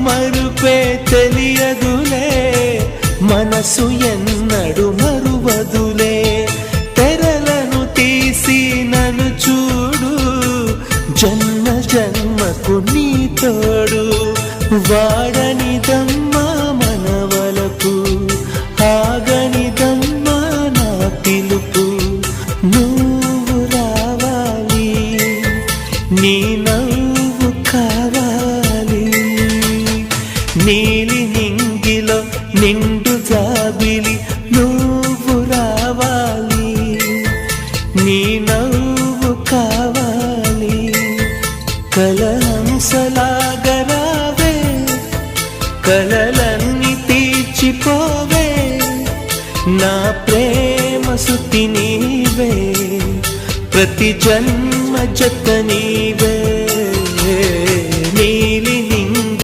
మరుపే తెలియదులే, మనసు ఎన్నడు మరువదులే. తెరలను తీసి నన్ను చూడు, జన్మ జన్మకు నీ తోడు. వాడనిదమ్మా మనవలకు, ఆగనిదమ్మా నా పిలుపు. నువ్వు రావాలి, నీ నవ్వు కావాలి. నీలి నింగిలో నిండు జాబిలి, నువ్వు రావాలి, నీ నవ్వు కావాలి. కలహంసలాగా రావే, కలలన్నీ తీర్చిపోవే. నా ప్రేమ సుతి నీవే, ప్రతి జన్మ జత నీవే.